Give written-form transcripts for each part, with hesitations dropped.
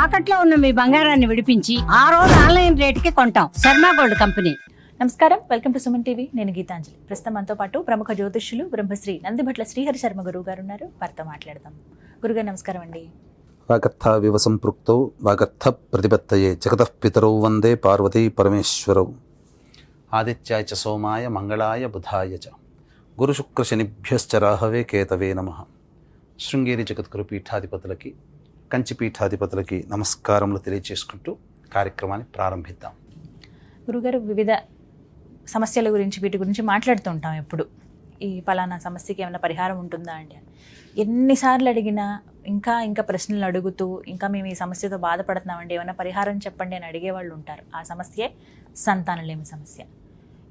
తాకట్లో ఉన్న మీ బంగారాన్ని విడిపించి ఆ రోజు ఆన్లైన్ రేటుకి కొంటాం. Sharma gold company. నమస్కారం, వెల్కమ్ టు సుమన్ టీవీ. నేను గీతాంజలి. ప్రస్తుతం మనతో పాటు ప్రముఖ జ్యోతిష్యులు బ్రహ్మశ్రీ నందిభట్ల శ్రీహరి శర్మ గురువు గారు ఉన్నారు. వారితో మాట్లాడదాం. గురుగారు నమస్కారం అండి. వాగర్థ వివ సంపృక్తౌ వాగర్థ ప్రతిపత్తయే జగతః పితరౌ వందే పార్వతీ పరమేశ్వరౌ. ఆదిత్యాయ చ సోమాయ మంగళాయ బుధాయ చ గురుశుక్రశనిభ్యశ్చ రాహవే కేతవే నమః. శృంగేరి జగద్గురు పీఠాధిపతులకి, కంచి పీఠాధిపతులకి నమస్కారములు తెలియజేసుకుంటూ కార్యక్రమాన్ని ప్రారంభిద్దాం. గురుగారు, వివిధ సమస్యల గురించి, వీటి గురించి మాట్లాడుతూ ఉంటాం. ఎప్పుడు ఈ పలానా సమస్యకి ఏమైనా పరిహారం ఉంటుందా అండి అని ఎన్నిసార్లు అడిగినా ఇంకా ప్రశ్నలు అడుగుతూ, ఇంకా మేము ఈ సమస్యతో బాధపడుతున్నామండి, ఏమైనా పరిహారం చెప్పండి అని అడిగేవాళ్ళు ఉంటారు. ఆ సమస్యే సంతానలేమి సమస్య.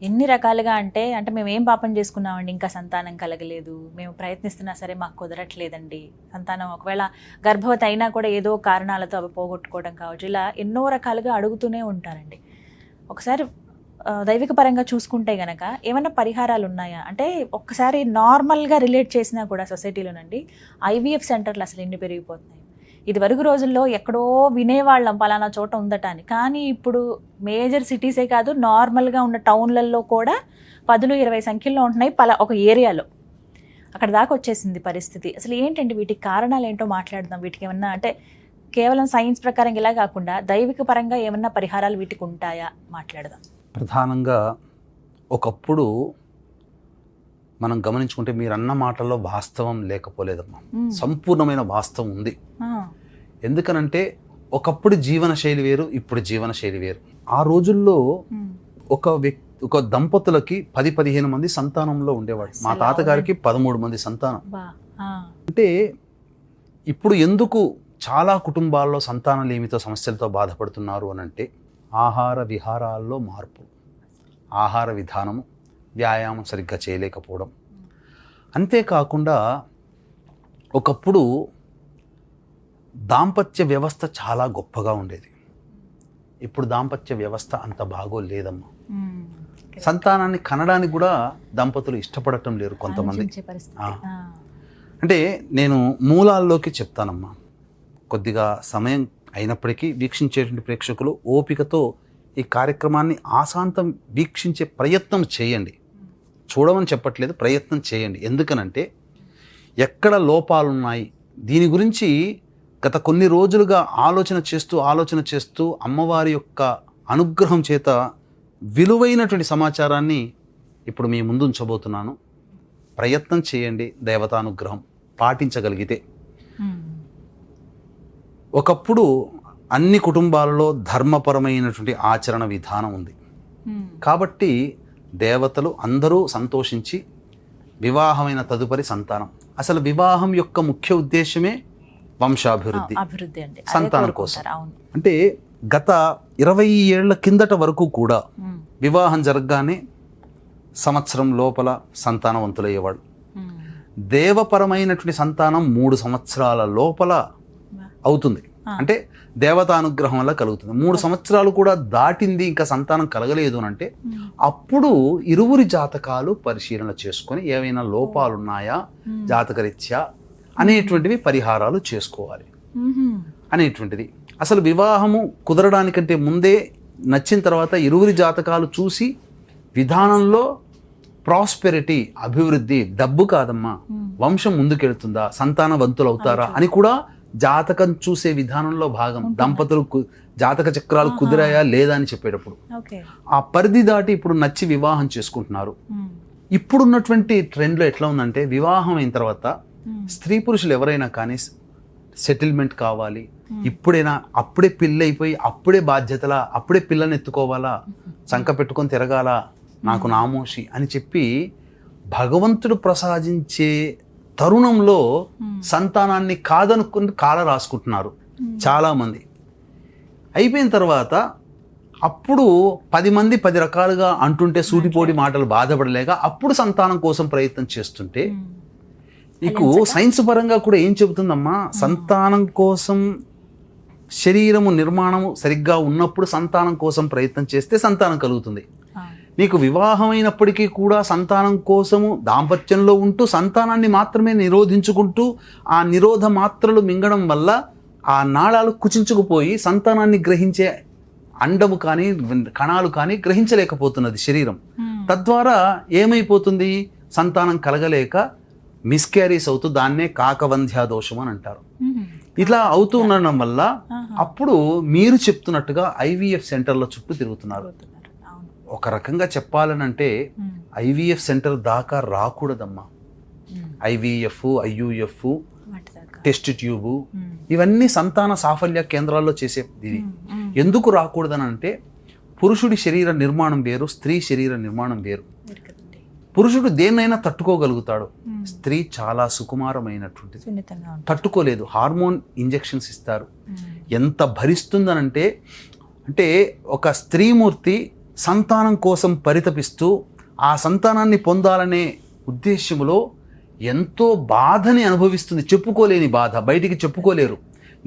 ఎన్ని రకాలుగా అంటే మేము ఏం పాపం చేసుకున్నామండి, ఇంకా సంతానం కలగలేదు, మేము ప్రయత్నిస్తున్నా సరే మాకు కుదరట్లేదండి, సంతానం ఒకవేళ గర్భవతి అయినా కూడా ఏదో కారణాలతో అవి పోగొట్టుకోవడం కావచ్చు, ఇలా ఎన్నో రకాలుగా అడుగుతూనే ఉంటారండి. ఒకసారి దైవిక పరంగా చూసుకుంటే గనక ఏమైనా పరిహారాలు ఉన్నాయా అంటే, ఒక్కసారి నార్మల్గా రిలేట్ చేసినా కూడా సొసైటీలోనండి ఐవీఎఫ్ సెంటర్లు అసలు ఎన్ని పెరిగిపోతున్నాయి. ఇది వరకు రోజుల్లో ఎక్కడో వినేవాళ్ళం పలానా చోట ఉందట అని, కానీ ఇప్పుడు మేజర్ సిటీసే కాదు, నార్మల్గా ఉన్న టౌన్లలో కూడా 10-20 సంఖ్యల్లో ఉంటున్నాయి ఒక ఏరియాలో. అక్కడ దాకా వచ్చేసింది పరిస్థితి. అసలు ఏంటంటే వీటికి కారణాలు ఏంటో మాట్లాడదాం. వీటికి ఏమన్నా అంటే కేవలం సైన్స్ ప్రకారం ఇలా కాకుండా దైవిక పరంగా ఏమన్నా పరిహారాలు వీటికి ఉంటాయా మాట్లాడదాం. ప్రధానంగా ఒకప్పుడు మనం గమనించుకుంటే మీరు అన్న మాటల్లో వాస్తవం లేకపోలేదమ్మా, సంపూర్ణమైన వాస్తవం ఉంది. ఎందుకనంటే ఒకప్పుడు జీవన శైలి వేరు, ఇప్పుడు జీవన శైలి వేరు. ఆ రోజుల్లో ఒక దంపతులకి 10-15 మంది సంతానంలో ఉండేవాడు. మా తాతగారికి 13 మంది సంతానం. అంటే ఇప్పుడు ఎందుకు చాలా కుటుంబాల్లో సంతానలేమితో సమస్యలతో బాధపడుతున్నారు అని అంటే, ఆహార విహారాల్లో మార్పు, ఆహార విధానము, వ్యాయామం సరిగ్గా చేయలేకపోవడం. అంతేకాకుండా ఒకప్పుడు దాంపత్య వ్యవస్థ చాలా గొప్పగా ఉండేది. ఇప్పుడు దాంపత్య వ్యవస్థ అంత బాగోలేదమ్మా. సంతానాన్ని కనడానికి కూడా దంపతులు ఇష్టపడటం లేరు కొంతమంది. అంటే నేను మూలాల్లోకి చెప్తానమ్మా. కొద్దిగా సమయం అయినప్పటికీ వీక్షించేటువంటి ప్రేక్షకులు ఓపికతో ఈ కార్యక్రమాన్ని ఆశాంతం వీక్షించే ప్రయత్నం చేయండి. చూడమని చెప్పట్లేదు, ప్రయత్నం చేయండి. ఎందుకనంటే ఎక్కడ లోపాలున్నాయి దీని గురించి గత కొన్ని రోజులుగా ఆలోచన చేస్తూ అమ్మవారి యొక్క అనుగ్రహం చేత విలువైనటువంటి సమాచారాన్ని ఇప్పుడు మీ ముందు ఉంచబోతున్నాను. ప్రయత్నం చేయండి. దేవతానుగ్రహం పాటించగలిగితే. ఒకప్పుడు అన్ని కుటుంబాలలో ధర్మపరమైనటువంటి ఆచరణ విధానం ఉంది. కాబట్టి దేవతలు అందరూ సంతోషించి వివాహమైన తదుపరి సంతానం. అసలు వివాహం యొక్క ముఖ్య ఉద్దేశమే వంశాభివృద్ధి, సంతానం కోసం. అంటే గత 20 ఏళ్ల కిందట వరకు కూడా వివాహం జరగగానే సంవత్సరం లోపల సంతానవంతులయ్యేవాడు. దేవపరమైనటువంటి సంతానం 3 సంవత్సరాల లోపల అవుతుంది. అంటే దేవతానుగ్రహం వల్ల కలుగుతుంది. 3 సంవత్సరాలు కూడా దాటింది, ఇంకా సంతానం కలగలేదు అని అంటే అప్పుడు ఇరువురి జాతకాలు పరిశీలన చేసుకొని ఏవైనా లోపాలు ఉన్నాయా జాతకరీత్యా అనేటువంటివి పరిహారాలు చేసుకోవాలి అనేటువంటిది. అసలు వివాహము కుదరడానికంటే ముందే నచ్చిన తర్వాత ఇరువురి జాతకాలు చూసి విధానంలో ప్రాస్పెరిటీ, అభివృద్ధి, డబ్బు కాదమ్మా, వంశం ముందుకెళ్తుందా, సంతానవంతులు అవుతారా అని కూడా జాతకం చూసే విధానంలో భాగం. దంపతులు జాతక చక్రాలు కుదిరాయా లేదా అని చెప్పేటప్పుడు ఆ పరిధి దాటి ఇప్పుడు నచ్చి వివాహం చేసుకుంటున్నారు. ఇప్పుడున్నటువంటి ట్రెండ్లో ఎట్లా ఉందంటే, వివాహం అయిన తర్వాత స్త్రీ పురుషులు ఎవరైనా కానీ సెటిల్మెంట్ కావాలి, అప్పుడే పెళ్ళి అయిపోయి అప్పుడే బాధ్యతలా, అప్పుడే పిల్లని ఎత్తుకోవాలా, చంక పెట్టుకొని తిరగాల, నాకు నామోషి అని చెప్పి భగవంతుడు ప్రసాదించే తరుణంలో సంతానాన్ని కాదనుకుని కాల రాసుకుంటున్నారు చాలామంది. అయిపోయిన తర్వాత అప్పుడు 10 మంది 10 రకాలుగా అంటుంటే సూటిపోటి మాటలు బాధపడలేక అప్పుడు సంతానం కోసం ప్రయత్నం చేస్తుంటే, నీకు సైన్స్ పరంగా కూడా ఏం చెబుతుందమ్మా, సంతానం కోసం శరీరము నిర్మాణము సరిగ్గా ఉన్నప్పుడు సంతానం కోసం ప్రయత్నం చేస్తే సంతానం కలుగుతుంది. నీకు వివాహమైనప్పటికీ కూడా సంతానం కోసము దాంపత్యంలో ఉంటూ సంతానాన్ని మాత్రమే నిరోధించుకుంటూ ఆ నిరోధ మాత్రలు మింగడం వల్ల ఆ నాళాలు కుచించుకుపోయి సంతానాన్ని గ్రహించే అండము కానీ కణాలు కానీ గ్రహించలేకపోతున్నది శరీరం. తద్వారా ఏమైపోతుంది, సంతానం కలగలేక మిస్క్యారీస్ అవుతూ దాన్నే కాకవంధ్యా దోషం అని అంటారు. ఇట్లా అవుతూ ఉండడం వల్ల అప్పుడు మీరు చెప్తున్నట్టుగా ఐవీఎఫ్ సెంటర్ల చుట్టూ తిరుగుతున్నారు. ఒక రకంగా చెప్పాలనంటే ఐవీఎఫ్ సెంటర్ దాకా రాకూడదమ్మా. ఐవీఎఫ్, ఐయుఎఫ్, టెస్ట్ ట్యూబు ఇవన్నీ సంతాన సాఫల్య కేంద్రాల్లో చేసే ఇది. ఎందుకు రాకూడదని అంటే పురుషుడి శరీర నిర్మాణం వేరు, స్త్రీ శరీర నిర్మాణం వేరు. పురుషుడు దేన్నైనా తట్టుకోగలుగుతాడు, స్త్రీ చాలా సుకుమారమైనటువంటిది, తట్టుకోలేదు. హార్మోన్ ఇంజెక్షన్స్ ఇస్తారు. ఎంత భరిస్తుందనంటే అంటే ఒక స్త్రీమూర్తి సంతానం కోసం పరితపిస్తూ ఆ సంతానాన్ని పొందాలనే ఉద్దేశ్యంలో ఎంతో బాధని అనుభవిస్తుంది. చెప్పుకోలేని బాధ, బయటికి చెప్పుకోలేరు.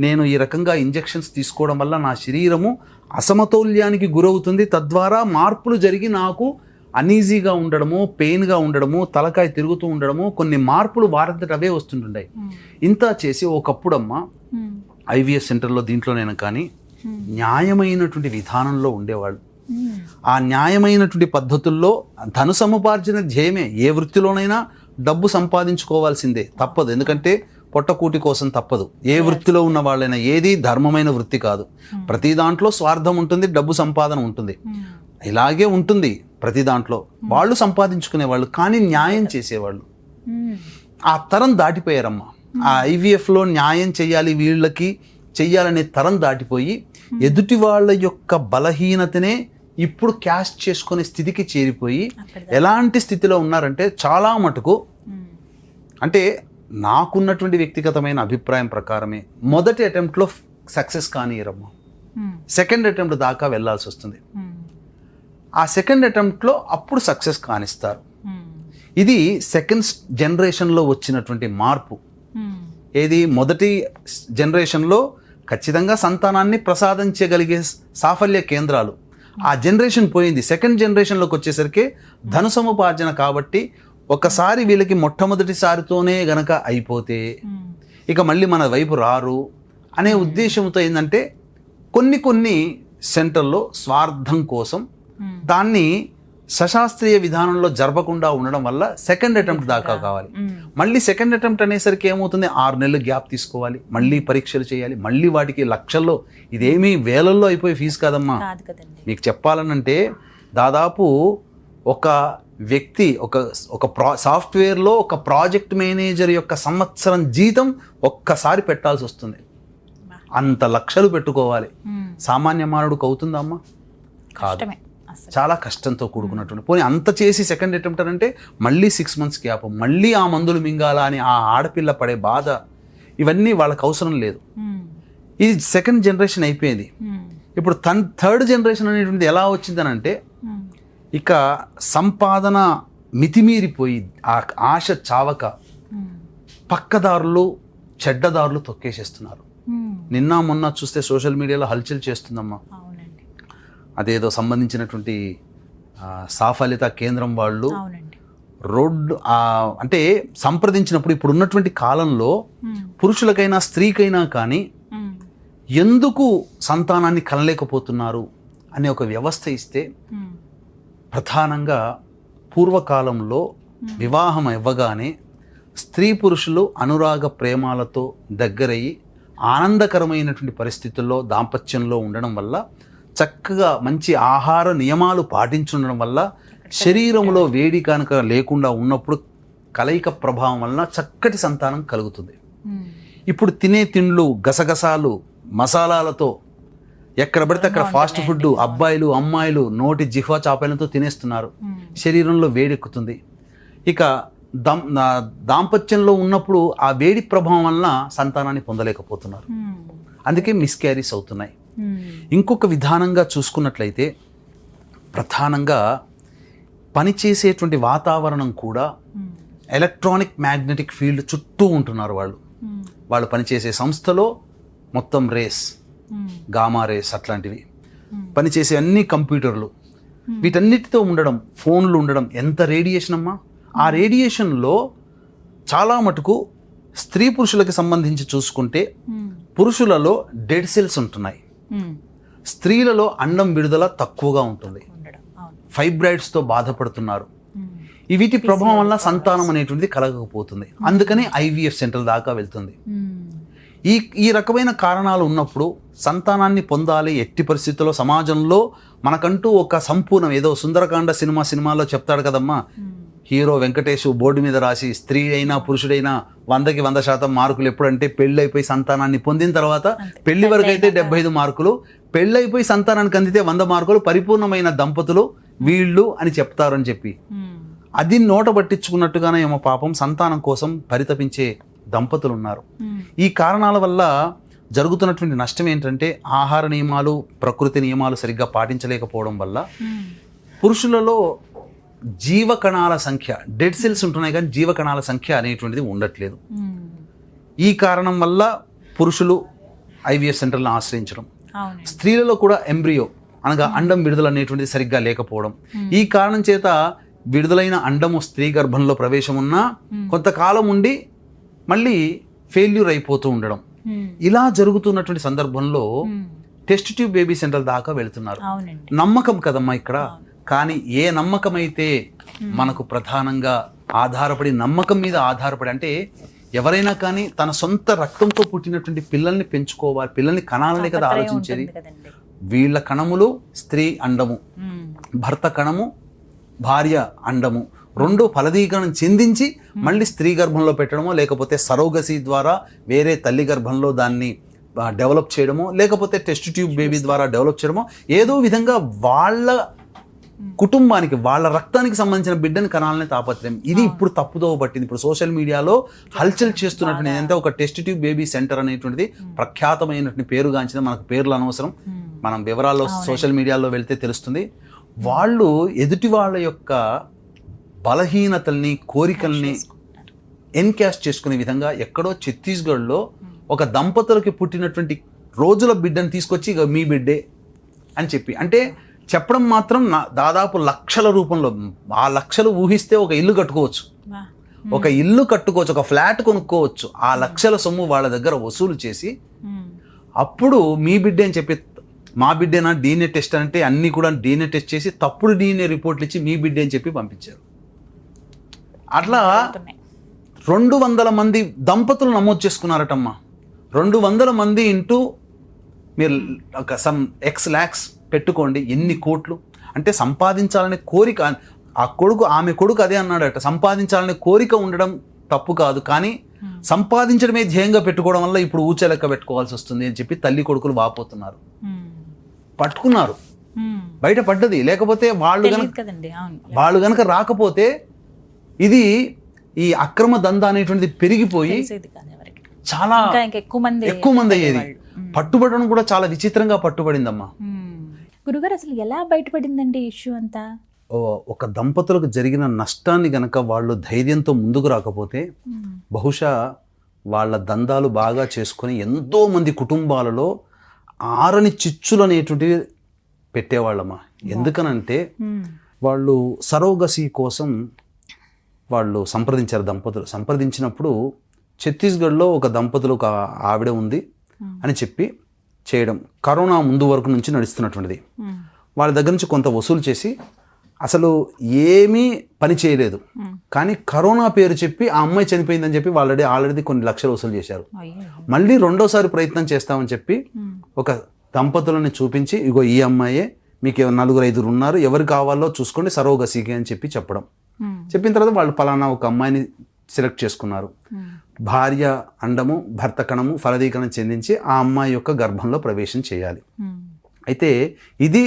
నేను ఈ రకంగా ఇంజెక్షన్స్ తీసుకోవడం వల్ల నా శరీరము అసమతౌల్యానికి గురవుతుంది, తద్వారా మార్పులు జరిగి నాకు అనీజీగా ఉండడము, పెయిన్గా ఉండడము, తలకాయ తిరుగుతూ ఉండడము, కొన్ని మార్పులు వారంతట అవే వస్తుంటాయి. ఇంత చేసి ఒకప్పుడమ్మా ఐవీఎఫ్ సెంటర్లో దీంట్లోనైనా కానీ న్యాయమైనటువంటి విధానంలో ఉండేవాళ్ళు. ఆ న్యాయమైనటువంటి పద్ధతుల్లో ధన సముపార్జన ధ్యేయమే. ఏ వృత్తిలోనైనా డబ్బు సంపాదించుకోవాల్సిందే, తప్పదు. ఎందుకంటే పొట్టకూటి కోసం తప్పదు. ఏ వృత్తిలో ఉన్న వాళ్ళైనా, ఏది ధర్మమైన వృత్తి కాదు. ప్రతి దాంట్లో స్వార్థం ఉంటుంది, డబ్బు సంపాదన ఉంటుంది, ఇలాగే ఉంటుంది ప్రతి దాంట్లో. వాళ్ళు సంపాదించుకునేవాళ్ళు, కానీ న్యాయం చేసేవాళ్ళు ఆ తరం దాటిపోయారమ్మా. ఆ ఐవీఎఫ్లో న్యాయం చెయ్యాలి, వీళ్ళకి చెయ్యాలనే తరం దాటిపోయి ఎదుటి వాళ్ళ యొక్క బలహీనతనే ఇప్పుడు క్యాష్ చేసుకునే స్థితికి చేరిపోయి ఎలాంటి స్థితిలో ఉన్నారంటే చాలా మటుకు, అంటే నాకున్నటువంటి వ్యక్తిగతమైన అభిప్రాయం ప్రకారమే మొదటి అటెంప్ట్లో సక్సెస్ కానియరమ్మా, సెకండ్ అటెంప్ట్ దాకా వెళ్ళాల్సి వస్తుంది. ఆ సెకండ్ అటెంప్ట్లో అప్పుడు సక్సెస్ కానిస్తారు. ఇది సెకండ్ జనరేషన్లో వచ్చినటువంటి మార్పు. ఏది మొదటి జనరేషన్లో ఖచ్చితంగా సంతానాన్ని ప్రసాదించగలిగే సాఫల్య కేంద్రాలు, ఆ జనరేషన్ పోయింది. సెకండ్ జనరేషన్లోకి వచ్చేసరికి ధన సముపార్జన కాబట్టి ఒకసారి వీళ్ళకి మొట్టమొదటిసారితోనే గనక అయిపోతే ఇక మళ్ళీ మన వైపు రారు అనే ఉద్దేశంతో ఏంటంటే కొన్ని సెంటర్లో స్వార్థం కోసం దాన్ని సశాస్త్రీయ విధానంలో జరపకుండా ఉండడం వల్ల సెకండ్ అటెంప్ట్ దాకా కావాలి. మళ్ళీ సెకండ్ అటెంప్ట్ అనేసరికి ఏమవుతుంది, 6 నెలలు గ్యాప్ తీసుకోవాలి, మళ్ళీ పరీక్షలు చేయాలి, మళ్ళీ వాటికి లక్షల్లో, ఇదేమీ వేలల్లో అయిపోయి ఫీజు కాదమ్మా. మీకు చెప్పాలనంటే దాదాపు ఒక వ్యక్తి ఒక సాఫ్ట్వేర్లో ఒక ప్రాజెక్ట్ మేనేజర్ యొక్క సంవత్సరం జీతం ఒక్కసారి పెట్టాల్సి వస్తుంది. అంత లక్షలు పెట్టుకోవాలి. సామాన్య మానవుడికి అవుతుందమ్మా? కాదు, చాలా కష్టంతో కూడుకున్నటువంటి. పోనీ అంత చేసి సెకండ్ అటెంప్ట్ అంటే మళ్ళీ 6 months గ్యాప్, మళ్ళీ ఆ మందులు మింగాల అని ఆ ఆడపిల్ల పడే బాధ, ఇవన్నీ వాళ్ళకి అవసరం లేదు. ఇది సెకండ్ జనరేషన్ అయిపోయింది. ఇప్పుడు థర్డ్ జనరేషన్ అనేటువంటిది ఎలా వచ్చిందని అంటే ఇక సంపాదన మితిమీరిపోయి ఆ ఆశ చావక పక్కదారులు చెడ్డదారులు తొక్కేసేస్తున్నారు. నిన్న మొన్న చూస్తే సోషల్ మీడియాలో హల్చల్ చేస్తుందమ్మా. అదేదో సంబంధించినటువంటి సాఫల్యత కేంద్రం వాళ్ళు రోడ్డు అంటే సంప్రదించినప్పుడు ఇప్పుడు ఉన్నటువంటి కాలంలో పురుషులకైనా స్త్రీకైనా కానీ ఎందుకు సంతానాన్ని కనలేకపోతున్నారు అనే ఒక వ్యవస్థ ఇస్తే, ప్రధానంగా పూర్వకాలంలో వివాహం ఇవ్వగానే స్త్రీ పురుషులు అనురాగ ప్రేమాలతో దగ్గరయ్యి ఆనందకరమైనటువంటి పరిస్థితుల్లో దాంపత్యంలో ఉండడం వల్ల, చక్కగా మంచి ఆహార నియమాలు పాటించుండడం వల్ల, శరీరంలో వేడి కనుక లేకుండా ఉన్నప్పుడు కలయిక ప్రభావం వలన చక్కటి సంతానం కలుగుతుంది. ఇప్పుడు తినే తిండ్లు గసగసాలు మసాలాలతో ఎక్కడ పడితే అక్కడ ఫాస్ట్ ఫుడ్, అబ్బాయిలు అమ్మాయిలు నోటి జిహ్వా చాపలతో తినేస్తున్నారు, శరీరంలో వేడెక్కుతుంది. ఇక దాంపత్యంలో ఉన్నప్పుడు ఆ వేడి ప్రభావం వలన సంతానాన్ని పొందలేకపోతున్నారు, అందుకే మిస్క్యారీస్ అవుతున్నాయి. ఇంకొక విధానంగా చూసుకున్నట్లయితే ప్రధానంగా పనిచేసేటువంటి వాతావరణం కూడా ఎలక్ట్రానిక్ మ్యాగ్నెటిక్ ఫీల్డ్ చుట్టూ ఉంటున్నారు. వాళ్ళు పనిచేసే సంస్థలో మొత్తం రేస్, గామా రేస్ అట్లాంటివి పనిచేసే అన్ని కంప్యూటర్లు, వీటన్నిటితో ఉండడం, ఫోన్లు ఉండడం, ఎంత రేడియేషన్ అమ్మా. ఆ రేడియేషన్లో చాలా మటుకు స్త్రీ పురుషులకి సంబంధించి చూసుకుంటే పురుషులలో డెడ్ సెల్స్ ఉంటున్నాయి, స్త్రీలలో అండం విడుదల తక్కువగా ఉంటుంది, ఉండడం. అవును. ఫైబ్రాయిడ్స్తో బాధపడుతున్నారు. వీటి ప్రభావం వల్ల సంతానం అనేటువంటిది కలగకపోతుంది. అందుకని ఐవీఎఫ్ సెంటర్ దాకా వెళ్తుంది. ఈ రకమైన కారణాలు ఉన్నప్పుడు సంతానాన్ని పొందాలి. ఎట్టి పరిస్థితుల్లో సమాజంలో మనకంటూ ఒక సంపూర్ణం, ఏదో సుందరకాండ సినిమాలో చెప్తాడు కదమ్మా, హీరో వెంకటేష్ బోర్డు మీద రాసి స్త్రీ అయినా పురుషుడైనా 100కి 100% మార్కులు ఎప్పుడంటే పెళ్ళైపోయి సంతానాన్ని పొందిన తర్వాత, పెళ్లి వరకు అయితే 75 మార్కులు, పెళ్ళైపోయి సంతానానికి అందితే 100 మార్కులు, పరిపూర్ణమైన దంపతులు వీళ్ళు అని చెప్తారని చెప్పి అది నోట పట్టించుకున్నట్టుగానే ఏమో పాపం సంతానం కోసం పరితపించే దంపతులు ఉన్నారు. ఈ కారణాల వల్ల జరుగుతున్నటువంటి నష్టం ఏంటంటే ఆహార నియమాలు, ప్రకృతి నియమాలు సరిగ్గా పాటించలేకపోవడం వల్ల పురుషులలో జీవకణాల సంఖ్య, డెడ్ సెల్స్ ఉంటున్నాయి కానీ జీవకణాల సంఖ్య అనేటువంటిది ఉండట్లేదు. ఈ కారణం వల్ల పురుషులు ఐవీఎఫ్ సెంటర్లను ఆశ్రయించడం, స్త్రీలలో కూడా ఎంబ్రియో అనగా అండం విడుదల అనేటువంటిది సరిగ్గా లేకపోవడం, ఈ కారణం చేత విడుదలైన అండము స్త్రీ గర్భంలో ప్రవేశం ఉన్నా కొంతకాలం ఉండి మళ్ళీ ఫెయిల్యూర్ అయిపోతూ ఉండడం, ఇలా జరుగుతున్నటువంటి సందర్భంలో టెస్ట్ ట్యూబ్ బేబీ సెంటర్ దాకా వెళ్తున్నారు. నమ్మకం కదమ్మా ఇక్కడ. కానీ ఏ నమ్మకం అయితే మనకు ప్రధానంగా ఆధారపడి, నమ్మకం మీద ఆధారపడి, అంటే ఎవరైనా కానీ తన సొంత రక్తంతో పుట్టినటువంటి పిల్లల్ని పెంచుకోవాలి, పిల్లల్ని కణాలనే కదా ఆలోచించేది. వీళ్ళ కణములు స్త్రీ అండము, భర్త కణము భార్య అండము, రెండు ఫలదీకరణం చెందించి మళ్ళీ స్త్రీ గర్భంలో పెట్టడమో, లేకపోతే సరోగసీ ద్వారా వేరే తల్లి గర్భంలో దాన్ని డెవలప్ చేయడమో, లేకపోతే టెస్ట్ ట్యూబ్ బేబీ ద్వారా డెవలప్ చేయడమో, ఏదో విధంగా వాళ్ళ కుటుంబానికి, వాళ్ళ రక్తానికి సంబంధించిన బిడ్డని కనాలనే తాపత్రయం. ఇది ఇప్పుడు తప్పుదో పట్టింది. ఇప్పుడు సోషల్ మీడియాలో హల్చల్ చేస్తున్నటువంటి ఏంటంటే ఒక టెస్ట్ ట్యూబ్ బేబీ సెంటర్ అనేటువంటిది ప్రఖ్యాతమైనటువంటి పేరుగాంచింది. మనకు పేర్లు అనవసరం, మనం వివరాల్లో సోషల్ మీడియాలో వెళ్తే తెలుస్తుంది. వాళ్ళు ఎదుటి వాళ్ళ యొక్క బలహీనతల్ని, కోరికల్ని ఎన్కాష్ చేసుకునే విధంగా ఎక్కడో ఛత్తీస్గఢ్లో ఒక దంపతులకి పుట్టినటువంటి రోజుల బిడ్డను తీసుకొచ్చి ఇక మీ బిడ్డే అని చెప్పి, అంటే చెప్పడం మాత్రం దాదాపు లక్షల రూపంలో, ఆ లక్షలు ఊహిస్తే ఒక ఇల్లు కట్టుకోవచ్చు, ఒక ఫ్లాట్ కొనుక్కోవచ్చు. ఆ లక్షల సొమ్ము వాళ్ళ దగ్గర వసూలు చేసి అప్పుడు మీ బిడ్డే అని చెప్పి, మా బిడ్డేనా DNA టెస్ట్ అంటే అన్నీ కూడా DNA టెస్ట్ చేసి తప్పుడు DNA రిపోర్ట్లు ఇచ్చి మీ బిడ్డే అని చెప్పి పంపించారు. అట్లా 200 మంది దంపతులు నమోదు చేసుకున్నారటమ్మా. 200 మంది ఇంటూ మీరు ఒక సమ్ X lakhs పెట్టుకోండి, ఎన్ని కోట్లు. అంటే సంపాదించాలనే కోరిక, ఆమె కొడుకు అదే అన్నాడట, సంపాదించాలనే కోరిక ఉండడం తప్పు కాదు, కానీ సంపాదించడమే ధ్యేయంగా పెట్టుకోవడం వల్ల ఇప్పుడు ఊచ లెక్క పెట్టుకోవాల్సి వస్తుంది అని చెప్పి తల్లి కొడుకులు వాపోతున్నారు. పట్టుకున్నారు, బయట పడ్డది. లేకపోతే వాళ్ళు గనక రాకపోతే ఇది ఈ అక్రమ దందా అనేటువంటిది పెరిగిపోయి చాలా ఎక్కువ మంది అయ్యేది. పట్టుబడడం కూడా చాలా విచిత్రంగా పట్టుబడిందమ్మా. గురుగారు, అసలు ఎలా బయటపడిందండి ఇష్యూ అంతా? ఒక దంపతులకు జరిగిన నష్టాన్ని గనక వాళ్ళు ధైర్యంతో ముందుకు రాకపోతే బహుశా వాళ్ళ దందాలు బాగా చేసుకొని ఎంతో మంది కుటుంబాలలో ఆరని చిచ్చులు అనేటువంటివి పెట్టేవాళ్ళమ్మా. ఎందుకనంటే వాళ్ళు సరోగసీ కోసం వాళ్ళు సంప్రదించారు. దంపతులు సంప్రదించినప్పుడు ఛత్తీస్గఢ్లో ఒక దంపతులు, ఒక ఆవిడ ఉంది అని చెప్పి చేయడం కరోనా ముందు వరకు నుంచి నడుస్తున్నటువంటిది. వాళ్ళ దగ్గర నుంచి కొంత వసూలు చేసి అసలు ఏమీ పని చేయలేదు, కానీ కరోనా పేరు చెప్పి ఆ అమ్మాయి చనిపోయిందని చెప్పి ఆల్రెడీ కొన్ని లక్షలు వసూలు చేశారు. మళ్ళీ రెండోసారి ప్రయత్నం చేస్తామని చెప్పి ఒక దంపతులని చూపించి, ఇగో ఈ అమ్మాయే, మీకు 4-5 ఉన్నారు, ఎవరు కావాలో చూసుకోండి సరోగసీకి అని చెప్పి చెప్పడం. చెప్పిన తర్వాత వాళ్ళు పలానా ఒక అమ్మాయిని సెలెక్ట్ చేసుకున్నారు. భార్య అండము, భర్త కణము ఫలదీకరణం చెందించి ఆ అమ్మాయి యొక్క గర్భంలో ప్రవేశం చేయాలి. అయితే ఇది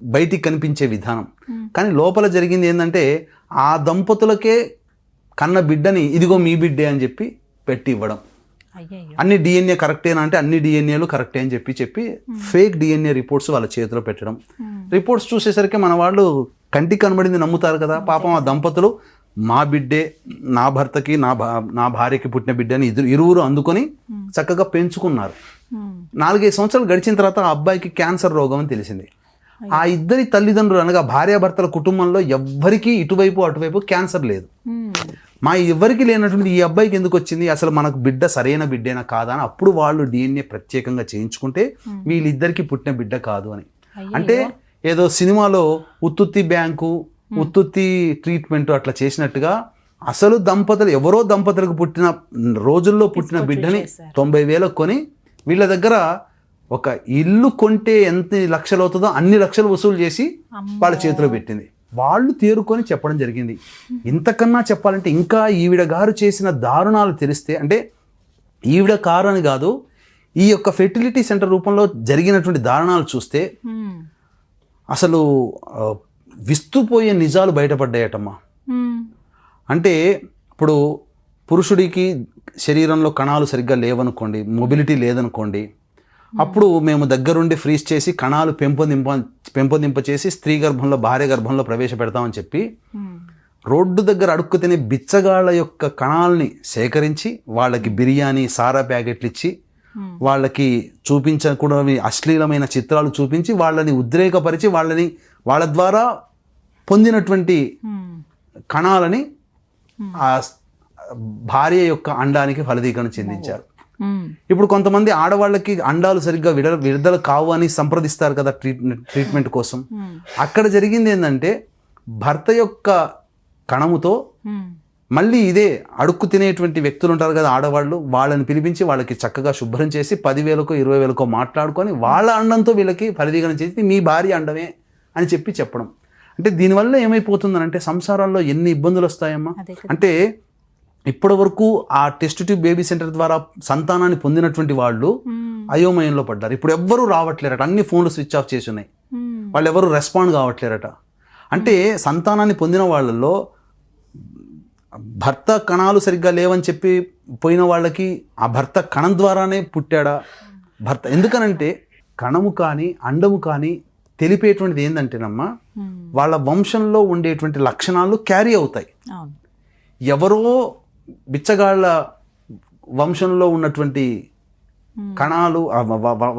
బయటికి కనిపించే విధానం, కానీ లోపల జరిగింది ఏంటంటే ఆ దంపతులకే కన్న బిడ్డని ఇదిగో మీ బిడ్డే అని చెప్పి పెట్టి ఇవ్వడం. అన్ని DNA కరెక్టేనా అంటే అన్ని DNAలు కరెక్టే అని చెప్పి ఫేక్ DNA రిపోర్ట్స్ వాళ్ళ చేతిలో పెట్టడం. రిపోర్ట్స్ చూసేసరికి మన వాళ్ళు కంటికి కనబడింది నమ్ముతారు కదా. పాపం ఆ దంపతులు మా బిడ్డే, నా భర్తకి నా భార్యకి పుట్టిన బిడ్డని ఇరువురు అందుకొని చక్కగా పెంచుకున్నారు. 4-5 సంవత్సరాలు గడిచిన తర్వాత ఆ అబ్బాయికి క్యాన్సర్ రోగం అని తెలిసింది. ఆ ఇద్దరి తల్లిదండ్రులు అనగా భార్యాభర్తల కుటుంబంలో ఎవ్వరికీ ఇటువైపు అటువైపు క్యాన్సర్ లేదు. మా ఎవరికి లేనటువంటి ఈ అబ్బాయికి ఎందుకు వచ్చింది, అసలు మనకు బిడ్డ సరైన బిడ్డేనా కాదా అని అప్పుడు వాళ్ళు DNA ప్రత్యేకంగా చేయించుకుంటే వీళ్ళిద్దరికి పుట్టిన బిడ్డ కాదు అని. అంటే ఏదో సినిమాలో ఉత్తుత్తి బ్యాంకు ఉత్తుత్తి ట్రీట్మెంట్ అట్లా చేసినట్టుగా అసలు ఎవరో దంపతులకు పుట్టిన రోజుల్లో పుట్టిన బిడ్డని 90,000 కొని వీళ్ళ దగ్గర ఒక ఇల్లు కొంటే ఎంత లక్షలు అవుతుందో అన్ని లక్షలు వసూలు చేసి వాళ్ళ చేతిలో పెట్టింది. వాళ్ళు తేరుకొని చెప్పడం జరిగింది. ఇంతకన్నా చెప్పాలంటే ఇంకా ఈవిడ గారు చేసిన దారుణాలు తెలిస్తే, అంటే ఈవిడ కారు అని కాదు, ఈ యొక్క ఫెర్టిలిటీ సెంటర్ రూపంలో జరిగినటువంటి దారుణాలు చూస్తే అసలు విస్తుపోయే నిజాలు బయటపడ్డాయటమ్మా. అంటే ఇప్పుడు పురుషుడికి శరీరంలో కణాలు సరిగ్గా లేవనుకోండి, మొబిలిటీ లేదనుకోండి, అప్పుడు మేము దగ్గరుండి ఫ్రీజ్ చేసి కణాలు పెంపొందింప చేసి స్త్రీ గర్భంలో భార్య గర్భంలో ప్రవేశపెడతామని చెప్పి రోడ్డు దగ్గర అడుక్కు తినే బిచ్చగాళ్ళ యొక్క కణాలని సేకరించి వాళ్ళకి బిర్యానీ సారా ప్యాకెట్లు ఇచ్చి వాళ్ళకి చూపించకూడని అశ్లీలమైన చిత్రాలు చూపించి వాళ్ళని ఉద్రేకపరిచి వాళ్ళ ద్వారా పొందినటువంటి కణాలని ఆ భార్య యొక్క అండానికి ఫలదీకరణ చెందించారు. ఇప్పుడు కొంతమంది ఆడవాళ్ళకి అండాలు సరిగ్గా విడుదల కావు అని సంప్రదిస్తారు కదా ట్రీట్మెంట్ కోసం. అక్కడ జరిగింది ఏంటంటే భర్త యొక్క కణముతో మళ్ళీ ఇదే అడుక్కు తినేటువంటి వ్యక్తులు ఉంటారు కదా ఆడవాళ్ళు, వాళ్ళని పిలిపించి వాళ్ళకి చక్కగా శుభ్రం చేసి 10,000కో 20,000కో మాట్లాడుకొని వాళ్ళ అండంతో వీళ్ళకి ఫలదీకరణ చేసి మీ భార్య అండమే అని చెప్పడం. అంటే దీనివల్ల ఏమైపోతుందనంటే సంసారాల్లో ఎన్ని ఇబ్బందులు వస్తాయమ్మా. అంటే ఇప్పటి వరకు ఆ టెస్ట్ ట్యూబ్ బేబీ సెంటర్ ద్వారా సంతానాన్ని పొందినటువంటి వాళ్ళు అయోమయంలో పడ్డారు. ఇప్పుడు ఎవ్వరూ రావట్లేరట, అన్ని ఫోన్లు స్విచ్ ఆఫ్ చేసి ఉన్నాయి, వాళ్ళు ఎవరు రెస్పాండ్ కావట్లేరట. అంటే సంతానాన్ని పొందిన వాళ్ళల్లో భర్త కణాలు సరిగ్గా లేవని చెప్పి పోయిన వాళ్ళకి ఆ భర్త కణం ద్వారానే పుట్టాడా భర్త. ఎందుకనంటే కణము కానీ అండము కానీ తెలిపేటువంటిది ఏంటంటేనమ్మా వాళ్ళ వంశంలో ఉండేటువంటి లక్షణాలు క్యారీ అవుతాయి. ఎవరో బిచ్చగాళ్ళ వంశంలో ఉన్నటువంటి కణాలు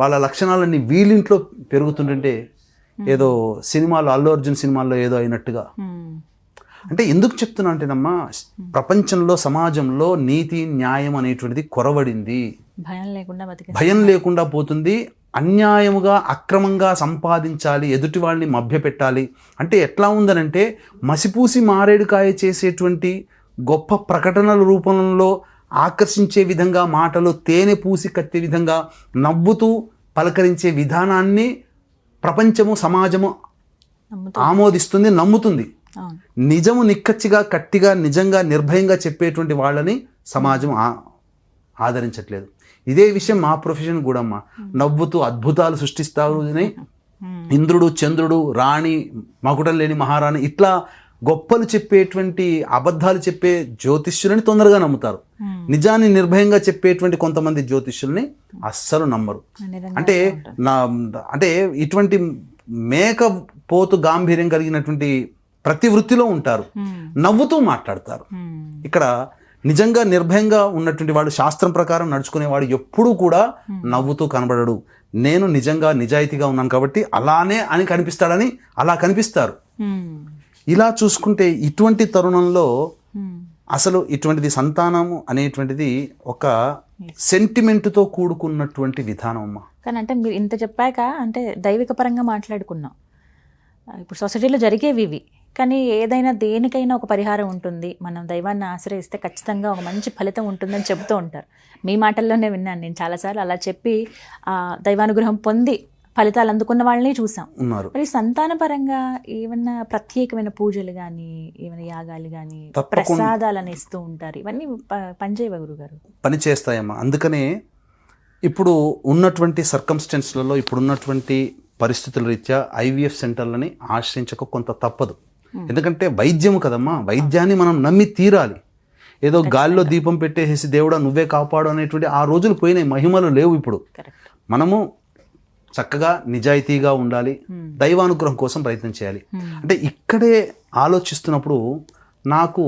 వాళ్ళ లక్షణాలన్నీ వీళ్ళింట్లో పెరుగుతుంటే ఏదో సినిమాలో అల్లు అర్జున్ సినిమాల్లో ఏదో అయినట్టుగా. అంటే ఎందుకు చెప్తున్నా అంటేనమ్మా ప్రపంచంలో సమాజంలో నీతి న్యాయం అనేటువంటిది కొరవడింది, భయం లేకుండా పోతుంది. అన్యాయముగా అక్రమంగా సంపాదించాలి, ఎదుటి వాళ్ళని మభ్యపెట్టాలి. అంటే ఎట్లా ఉందనంటే మసిపూసి మారేడుకాయ చేసేటువంటి గొప్ప ప్రకటనల రూపంలో ఆకర్షించే విధంగా మాటలు తేనె పూసి కట్టే విధంగా నవ్వుతూ పలకరించే విధానాన్ని ప్రపంచము సమాజము ఆమోదిస్తుంది, నమ్ముతుంది. నిజము నిక్కచ్చిగా గట్టిగా నిజంగా నిర్భయంగా చెప్పేటువంటి వాళ్ళని సమాజం ఆదరించట్లేదు. ఇదే విషయం మా ప్రొఫెషన్ కూడా అమ్మా. నవ్వుతూ అద్భుతాలు సృష్టిస్తారు అని ఇంద్రుడు చంద్రుడు రాణి మకుటం లేని మహారాణి ఇట్లా గొప్పలు చెప్పేటువంటి అబద్ధాలు చెప్పే జ్యోతిష్యులని తొందరగా నమ్ముతారు. నిజాన్ని నిర్భయంగా చెప్పేటువంటి కొంతమంది జ్యోతిష్యుల్ని అస్సలు నమ్మరు. అంటే ఇటువంటి మేకపోతు గాంభీర్యం కలిగినటువంటి ప్రతి వృత్తిలో ఉంటారు, నవ్వుతూ మాట్లాడతారు. ఇక్కడ నిజంగా నిర్భయంగా ఉన్నటువంటి వాడు, శాస్త్రం ప్రకారం నడుచుకునేవాడు ఎప్పుడూ కూడా నవ్వుతూ కనబడడు. నేను నిజంగా నిజాయితీగా ఉన్నాను కాబట్టి అలానే అని కనిపిస్తాడని అలా కనిపిస్తారు. ఇలా చూసుకుంటే ఇటువంటి తరుణంలో అసలు ఇటువంటిది సంతానము అనేటువంటిది ఒక సెంటిమెంట్తో కూడుకున్నటువంటి విధానం అమ్మా. కానీ అంటే మీరు ఇంత చెప్పాక అంటే దైవిక పరంగా మాట్లాడుకున్నాం, ఇప్పుడు సొసైటీలో జరిగేవి ఇవి. కానీ ఏదైనా దేనికైనా ఒక పరిహారం ఉంటుంది, మనం దైవాన్ని ఆశ్రయిస్తే ఖచ్చితంగా ఒక మంచి ఫలితం ఉంటుందని చెబుతూ ఉంటారు. మీ మాటల్లోనే విన్నాను నేను చాలాసార్లు. అలా చెప్పి దైవానుగ్రహం పొంది ఫలితాలు అందుకున్న వాళ్ళని చూసాం. మరి సంతానపరంగా ఏమన్నా ప్రత్యేకమైన పూజలు కానీ ఏమైనా యాగాలు కానీ ప్రసాదాలను ఇస్తూ ఉంటారు, ఇవన్నీ పనిచేయవా గురుగారు? పని చేస్తాయమ్మా. అందుకనే ఇప్పుడు ఉన్నటువంటి సర్కమ్స్టెన్స్లలో ఇప్పుడున్నటువంటి పరిస్థితుల రీత్యా IVF సెంటర్లని ఆశ్రయించక కొంత తప్పదు. ఎందుకంటే వైద్యము కదమ్మా, వైద్యాన్ని మనం నమ్మి తీరాలి. ఏదో గాలిలో దీపం పెట్టేసి దేవుడా నువ్వే కాపాడు అనేటువంటి ఆ రోజులు పోయినాయి, మహిమలు లేవు. ఇప్పుడు మనము చక్కగా నిజాయితీగా ఉండాలి, దైవానుగ్రహం కోసం ప్రయత్నం చేయాలి. అంటే ఇక్కడే ఆలోచిస్తున్నప్పుడు నాకు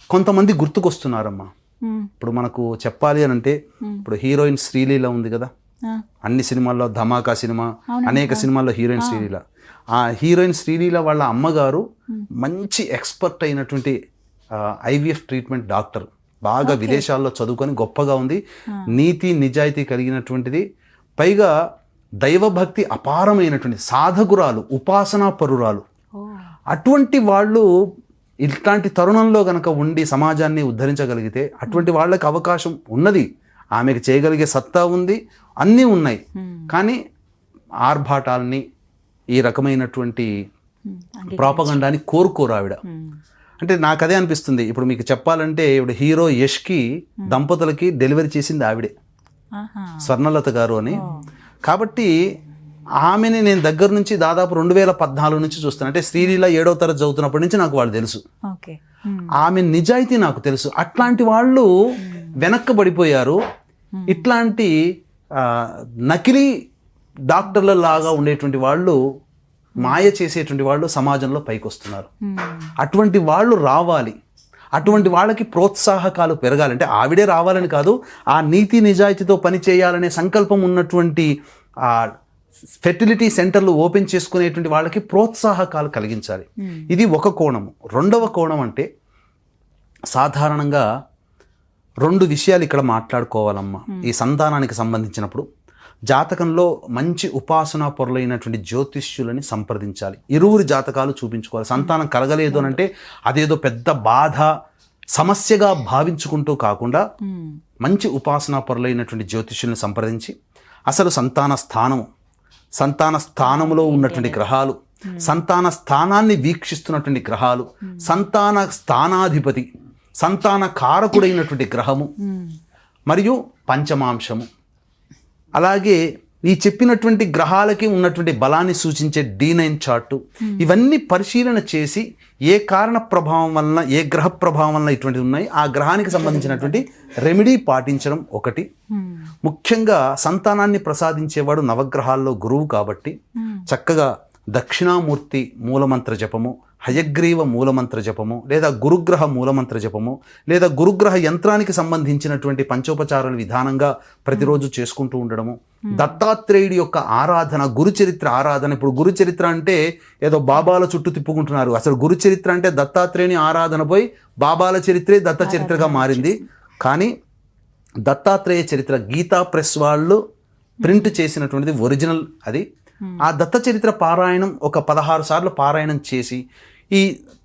కొంతమంది గుర్తుకొస్తున్నారమ్మా. ఇప్పుడు మనకు చెప్పాలి అని అంటే ఇప్పుడు హీరోయిన్ శ్రీలీల ఉంది కదా, అన్ని సినిమాల్లో ధమాకా సినిమా, అనేక సినిమాల్లో హీరోయిన్ శ్రీలీల. ఆ హీరోయిన్ శ్రీలీల వాళ్ళ అమ్మగారు మంచి ఎక్స్పర్ట్ అయినటువంటి ఐవీఎఫ్ ట్రీట్మెంట్ డాక్టర్, బాగా విదేశాల్లో చదువుకొని గొప్పగా ఉంది, నీతి నిజాయితీ కలిగినటువంటిది, పైగా దైవభక్తి అపారమైనటువంటి సాధకురాలు, ఉపాసనా పరురాలు. అటువంటి వాళ్ళు ఇట్లాంటి తరుణంలో గనక ఉండి సమాజాన్ని ఉద్ధరించగలిగితే అటువంటి వాళ్ళకి అవకాశం ఉన్నది, ఆమెకు చేయగలిగే సత్తా ఉంది, అన్నీ ఉన్నాయి. కానీ ఆర్భాటాల్ని, ఈ రకమైనటువంటి ప్రాపగండాన్ని కోరుకోరు ఆవిడ. అంటే నాకు అదే అనిపిస్తుంది. ఇప్పుడు మీకు చెప్పాలంటే ఇప్పుడు హీరో యష్కి దంపతులకి డెలివరీ చేసింది ఆవిడే, స్వర్ణలత గారు అని. కాబట్టి ఆమెని నేను దగ్గర నుంచి దాదాపు 2014 నుంచి చూస్తాను. అంటే శ్రీలీల 7వ తరగతి చదువుతున్నప్పటి నుంచి నాకు వాళ్ళు తెలుసు. ఆమె నిజాయితీ నాకు తెలుసు. అట్లాంటి వాళ్ళు వెనక్కబడిపోయారు. ఇట్లాంటి నకిలీ డాక్టర్ల లాగా ఉండేటువంటి వాళ్ళు, మాయ చేసేటువంటి వాళ్ళు సమాజంలో పైకి వస్తున్నారు. అటువంటి వాళ్ళు రావాలి, అటువంటి వాళ్ళకి ప్రోత్సాహకాలు పెరగాలి. అంటే ఆవిడే రావాలని కాదు, ఆ నీతి నిజాయితీతో పని చేయాలనే సంకల్పం ఉన్నటువంటి ఫెర్టిలిటీ సెంటర్లు ఓపెన్ చేసుకునేటువంటి వాళ్ళకి ప్రోత్సాహకాలు కలిగించాలి. ఇది ఒక కోణము. రెండవ కోణం అంటే సాధారణంగా 2 విషయాలు ఇక్కడ మాట్లాడుకోవాలమ్మా. ఈ సంతానానికి సంబంధించినప్పుడు జాతకంలో మంచి ఉపాసనా పొరలైనటువంటి జ్యోతిష్యులని సంప్రదించాలి. ఇరువురి జాతకాలు చూపించుకోవాలి. సంతానం కలగలేదు అంటే అదేదో పెద్ద బాధ, సమస్యగా భావించుకుంటూ కాకుండా మంచి ఉపాసనా పొరలైనటువంటి జ్యోతిష్యుల్ని సంప్రదించి అసలు సంతాన స్థానంలో ఉన్నటువంటి గ్రహాలు, సంతాన స్థానాన్ని వీక్షిస్తున్నటువంటి గ్రహాలు, సంతాన స్థానాధిపతి, సంతాన కారకుడైనటువంటి గ్రహము, మరియు పంచమాంశము, అలాగే ఈ చెప్పినటువంటి గ్రహాలకి ఉన్నటువంటి బలాన్ని సూచించే D9 చార్టు, ఇవన్నీ పరిశీలన చేసి ఏ కారణ ప్రభావం వలన, ఏ గ్రహ ప్రభావం వలన ఇటువంటివి ఉన్నాయి, ఆ గ్రహానికి సంబంధించినటువంటి రెమెడీ పాటించడం ఒకటి. ముఖ్యంగా సంతానాన్ని ప్రసాదించేవాడు నవగ్రహాల్లో గురువు కాబట్టి చక్కగా దక్షిణామూర్తి మూలమంత్ర జపము, హయగ్రీవ మూలమంత్ర జపము, లేదా గురుగ్రహ మూలమంత్ర జపము, లేదా గురుగ్రహ యంత్రానికి సంబంధించినటువంటి పంచోపచారాల విధానంగా ప్రతిరోజు చేసుకుంటూ ఉండడము, దత్తాత్రేయుడి యొక్క ఆరాధన, గురుచరిత్ర ఆరాధన. ఇప్పుడు గురుచరిత్ర అంటే ఏదో బాబాల చుట్టూ తిప్పుకుంటున్నారు. అసలు గురుచరిత్ర అంటే దత్తాత్రేయుని ఆరాధన పోయి బాబాల చరిత్రే దత్త చరిత్రగా మారింది. కానీ దత్తాత్రేయ చరిత్ర గీతా ప్రెస్ వాళ్ళు ప్రింట్ చేసినటువంటిది ఒరిజినల్. అది ఆ దత్త చరిత్ర పారాయణం ఒక 16 సార్లు పారాయణం చేసి ఈ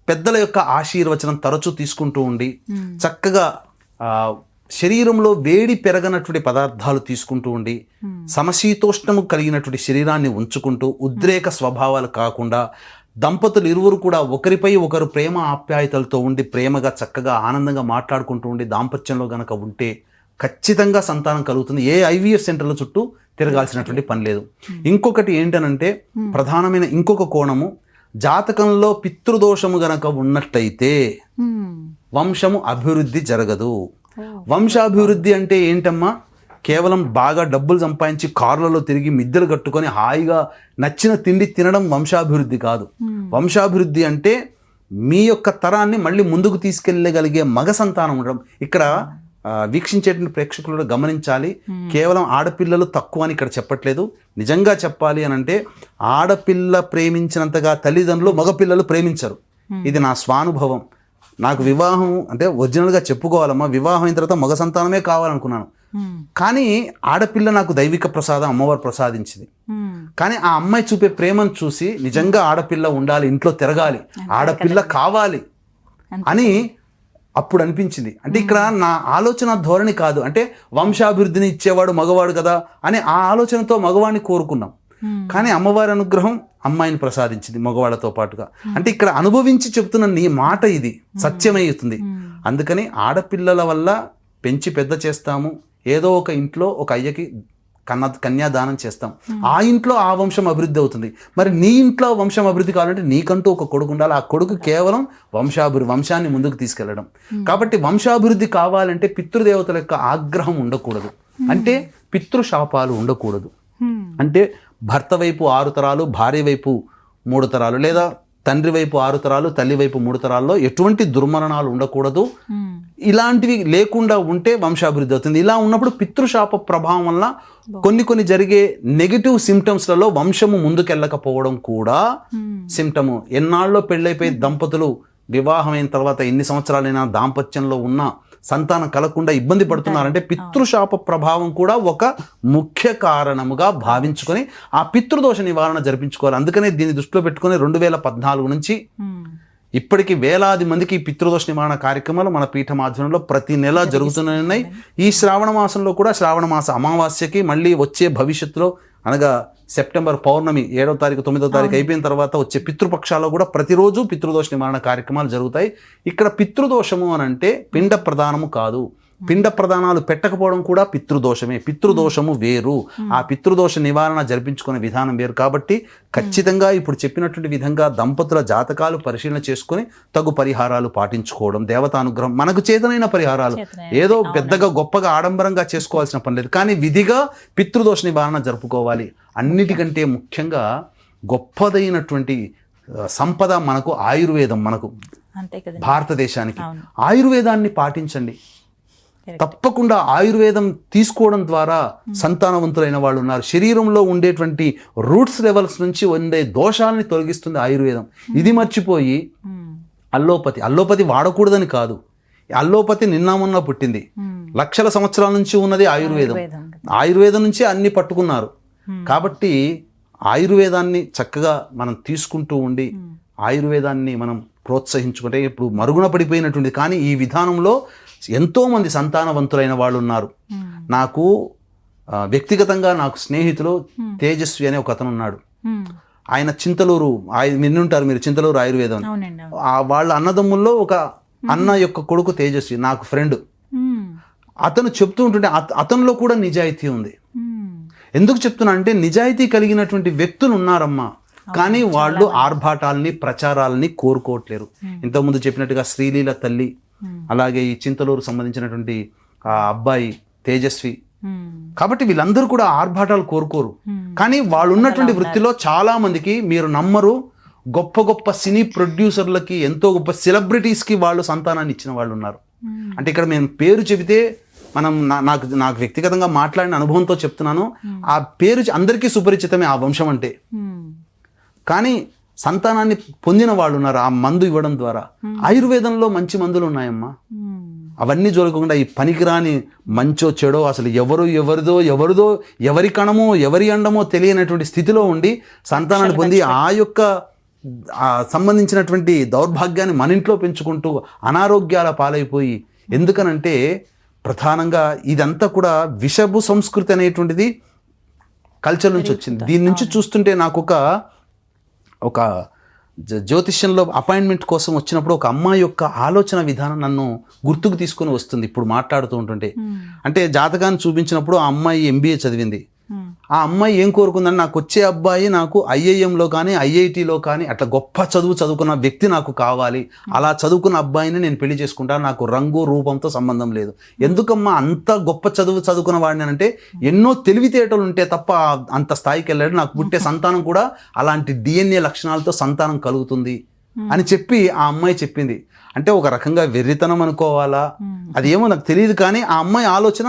పెద్దల యొక్క ఆశీర్వచనం తరచూ తీసుకుంటూ ఉండి చక్కగా శరీరంలో వేడి పెరగనటువంటి పదార్థాలు తీసుకుంటూ ఉండి సమశీతోష్ణము కలిగినటువంటి శరీరాన్ని ఉంచుకుంటూ ఉద్రేక స్వభావాలు కాకుండా దంపతులు ఇరువురు కూడా ఒకరిపై ఒకరు ప్రేమ ఆప్యాయతలతో ఉండి ప్రేమగా చక్కగా ఆనందంగా మాట్లాడుకుంటూ ఉండి దాంపత్యంలో గనక ఉంటే ఖచ్చితంగా సంతానం కలుగుతుంది. ఏ ఐవీఎఫ్ సెంటర్ల చుట్టూ తిరగాల్సినటువంటి పని లేదు. ఇంకొకటి ఏంటనంటే ప్రధానమైన ఇంకొక కోణము, జాతకంలో పితృదోషము గనక ఉన్నట్టయితే వంశము అభివృద్ధి జరగదు. వంశాభివృద్ధి అంటే ఏంటమ్మా? కేవలం బాగా డబ్బులు సంపాదించి కార్లలో తిరిగి మిద్దెలు కట్టుకొని హాయిగా నచ్చిన తిండి తినడం వంశాభివృద్ధి కాదు. వంశాభివృద్ధి అంటే మీ యొక్క తరాన్ని మళ్ళీ ముందుకు తీసుకెళ్ళగలిగే మగ సంతానం ఉండడం. ఇక్కడ వీక్షించేటువంటి ప్రేక్షకులు గమనించాలి, కేవలం ఆడపిల్లలు తక్కువ అని ఇక్కడ చెప్పట్లేదు. నిజంగా చెప్పాలి అని అంటే ఆడపిల్ల ప్రేమించినంతగా తల్లిదండ్రులు మగపిల్లలు ప్రేమించరు. ఇది నా స్వానుభవం. నాకు వివాహం అంటే ఒరిజినల్గా చెప్పుకోవాలమ్మా, వివాహం అయిన తర్వాత మగ సంతానమే కావాలనుకున్నాను. కానీ ఆడపిల్ల నాకు దైవిక ప్రసాదం అమ్మవారు ప్రసాదించింది. కానీ ఆ అమ్మాయి చూపే ప్రేమను చూసి నిజంగా ఆడపిల్ల ఉండాలి, ఇంట్లో తిరగాలి, ఆడపిల్ల కావాలి అని అప్పుడు అనిపించింది. అంటే ఇక్కడ నా ఆలోచన ధోరణి కాదు, అంటే వంశాభివృద్ధిని ఇచ్చేవాడు మగవాడు కదా అని ఆ ఆలోచనతో మగవాడిని కోరుకున్నాం. కానీ అమ్మవారి అనుగ్రహం అమ్మాయిని ప్రసాదించింది మగవాళ్ళతో పాటుగా. అంటే ఇక్కడ అనుభవించి చెప్తున్న నీ మాట ఇది సత్యమవుతుంది. అందుకని ఆడపిల్లల వల్ల పెంచి పెద్ద చేస్తాము, ఏదో ఒక ఇంట్లో ఒక అయ్యకి కన్యాదానం చేస్తాం, ఆ ఇంట్లో ఆ వంశం అభివృద్ధి అవుతుంది. మరి నీ ఇంట్లో వంశం అభివృద్ధి కావాలంటే నీకంటూ ఒక కొడుకు ఉండాలి. ఆ కొడుకు కేవలం వంశాన్ని ముందుకు తీసుకెళ్లడం. కాబట్టి వంశాభివృద్ధి కావాలంటే పితృదేవతల యొక్క ఆగ్రహం ఉండకూడదు, అంటే పితృశాపాలు ఉండకూడదు. అంటే భర్త వైపు 6 తరాలు, భార్య వైపు 3 తరాలు, లేదా తండ్రి వైపు 6 తరాలు, తల్లి వైపు 3 తరాల్లో ఎటువంటి దుర్మరణాలు ఉండకూడదు. ఇలాంటివి లేకుండా ఉంటే వంశాభివృద్ధి అవుతుంది. ఇలా ఉన్నప్పుడు పితృశాప ప్రభావం వల్ల కొన్ని జరిగే నెగిటివ్ సిమ్టమ్స్లలో వంశము ముందుకెళ్ళకపోవడం కూడా సిమ్టము. ఎన్నాళ్ళలో పెళ్ళైపోయి దంపతులు వివాహమైన తర్వాత ఎన్ని సంవత్సరాలైనా దాంపత్యంలో ఉన్న సంతానం కలగకుండా ఇబ్బంది పడుతున్నారంటే పితృశాప ప్రభావం కూడా ఒక ముఖ్య కారణముగా భావించుకొని ఆ పితృదోష నివారణ జరిపించుకోవాలి. అందుకనే దీన్ని దృష్టిలో పెట్టుకుని 2014 నుంచి ఇప్పటికీ వేలాది మందికి పితృదోష నివారణ కార్యక్రమాలు మన పీఠం ఆధ్వర్యంలో ప్రతి నెల జరుగుతూనే ఉన్నాయి. ఈ శ్రావణ మాసంలో కూడా శ్రావణ మాస అమావాస్యకి మళ్ళీ వచ్చే భవిష్యత్తులో అనగా సెప్టెంబర్ పౌర్ణమి 7వ తారీఖు 9వ తారీఖు అయిపోయిన తర్వాత వచ్చే పితృపక్షాల్లో కూడా ప్రతిరోజు పితృదోష నివారణ కార్యక్రమాలు జరుగుతాయి. ఇక్కడ పితృదోషము అని అంటే పిండ ప్రదానము కాదు, పిండ ప్రదానాలు పెట్టకపోవడం కూడా పితృదోషమే. పితృదోషము వేరు, ఆ పితృదోష నివారణ జరిపించుకునే విధానం వేరు. కాబట్టి ఖచ్చితంగా ఇప్పుడు చెప్పినటువంటి విధంగా దంపతుల జాతకాలు పరిశీలన చేసుకొని తగు పరిహారాలు పాటించుకోవడం, దేవతానుగ్రహం, మనకు చేతనైన పరిహారాలు, ఏదో పెద్దగా గొప్పగా ఆడంబరంగా చేసుకోవాల్సిన పని లేదు, కానీ విధిగా పితృదోష నివారణ జరుపుకోవాలి. అన్నిటికంటే ముఖ్యంగా గొప్పదైనటువంటి సంపద మనకు ఆయుర్వేదం, మనకు భారతదేశానికి. ఆయుర్వేదాన్ని పాటించండి. తప్పకుండా ఆయుర్వేదం తీసుకోవడం ద్వారా సంతానవంతులైన వాళ్ళు ఉన్నారు. శరీరంలో ఉండేటువంటి రూట్స్ లెవెల్స్ నుంచి ఉండే దోషాలని తొలగిస్తుంది ఆయుర్వేదం. ఇది మర్చిపోయి అల్లోపతి వాడకూడదని కాదు, అల్లోపతి నిన్న మొన్న పుట్టింది, లక్షల సంవత్సరాల నుంచి ఉన్నది ఆయుర్వేదం నుంచి అన్ని పట్టుకున్నారు. కాబట్టి ఆయుర్వేదాన్ని చక్కగా మనం తీసుకుంటూ ఉండి ఆయుర్వేదాన్ని మనం ప్రోత్సహించుకుంటే ఇప్పుడు మరుగున పడిపోయినటువంటి, కానీ ఈ విధానంలో ఎంతోమంది సంతానవంతులైన వాళ్ళు ఉన్నారు. నాకు వ్యక్తిగతంగా నాకు స్నేహితులు తేజస్వి అనే ఒక అతను ఉన్నాడు. ఆయన చింతలూరు, వినుంటారు మీరు చింతలూరు ఆయుర్వేదం. వాళ్ళ అన్నదమ్ముల్లో ఒక అన్న యొక్క కొడుకు తేజస్వి, నాకు ఫ్రెండ్. అతను చెప్తూ ఉంటుంటే అతనిలో కూడా నిజాయితీ ఉంది. ఎందుకు చెప్తున్నా అంటే నిజాయితీ కలిగినటువంటి వ్యక్తులు ఉన్నారమ్మా, కానీ వాళ్ళు ఆర్భాటాలని ప్రచారాలని కోరుకోవట్లేరు. ఇంతకుముందు చెప్పినట్టుగా శ్రీలీల తల్లి, అలాగే ఈ చింతలూరు సంబంధించినటువంటి ఆ అబ్బాయి తేజస్వి. కాబట్టి వీళ్ళందరూ కూడా ఆర్భాటాలు కోరుకోరు, కానీ వాళ్ళు ఉన్నటువంటి వృత్తిలో చాలా మందికి మీరు నమ్మరు, గొప్ప గొప్ప సినీ ప్రొడ్యూసర్లకి, ఎంతో గొప్ప సెలబ్రిటీస్కి వాళ్ళు సంతానాన్ని ఇచ్చిన వాళ్ళు ఉన్నారు. అంటే ఇక్కడ మేము పేరు చెబితే మనం నాకు వ్యక్తిగతంగా మాట్లాడిన అనుభవంతో చెప్తున్నాను, ఆ పేరు అందరికీ సుపరిచితమే ఆ వంశం అంటే. కానీ సంతానాన్ని పొందిన వాళ్ళు ఉన్నారు ఆ మందు ఇవ్వడం ద్వారా. ఆయుర్వేదంలో మంచి మందులు ఉన్నాయమ్మా. అవన్నీ జరగకుండా ఈ పనికిరాని మంచో చెడో, అసలు ఎవరిదో ఎవరి కణమో ఎవరి అండమో తెలియనటువంటి స్థితిలో ఉండి సంతానాన్ని పొంది ఆ యొక్క సంబంధించినటువంటి దౌర్భాగ్యాన్ని మన ఇంట్లో పెంచుకుంటూ అనారోగ్యాల పాలైపోయి. ఎందుకనంటే ప్రధానంగా ఇదంతా కూడా విషపు సంస్కృతి అనేటువంటిది కల్చర్ నుంచి వచ్చింది. దీని నుంచి చూస్తుంటే నాకు ఒక జ్యోతిష్యంలో అపాయింట్మెంట్ కోసం వచ్చినప్పుడు ఒక అమ్మాయి యొక్క ఆలోచన విధానం నన్ను గుర్తుకు తీసుకొని వస్తుంది ఇప్పుడు మాట్లాడుతూ ఉంటుంటే. అంటే జాతకాన్ని చూపించినప్పుడు ఆ అమ్మాయి MBA చదివింది. ఆ అమ్మాయి ఏం కోరుకుందని, నాకు వచ్చే అబ్బాయి నాకు IIMలో కానీ IITలో కానీ అట్లా గొప్ప చదువుకున్న వ్యక్తి నాకు కావాలి, అలా చదువుకున్న అబ్బాయిని నేను పెళ్లి చేసుకుంటాను, నాకు రంగు రూపంతో సంబంధం లేదు. ఎందుకమ్మా అంత గొప్ప చదువుకున్న వాడిని అంటే, ఎన్నో తెలివితేటలు ఉంటే తప్ప అంత స్థాయికి వెళ్ళాడు, నాకు పుట్టే సంతానం కూడా అలాంటి DNA లక్షణాలతో సంతానం కలుగుతుంది అని చెప్పి ఆ అమ్మాయి చెప్పింది. అంటే ఒక రకంగా వెర్రితనం అనుకోవాలా అది ఏమో నాకు తెలియదు, కానీ ఆ అమ్మాయి ఆలోచన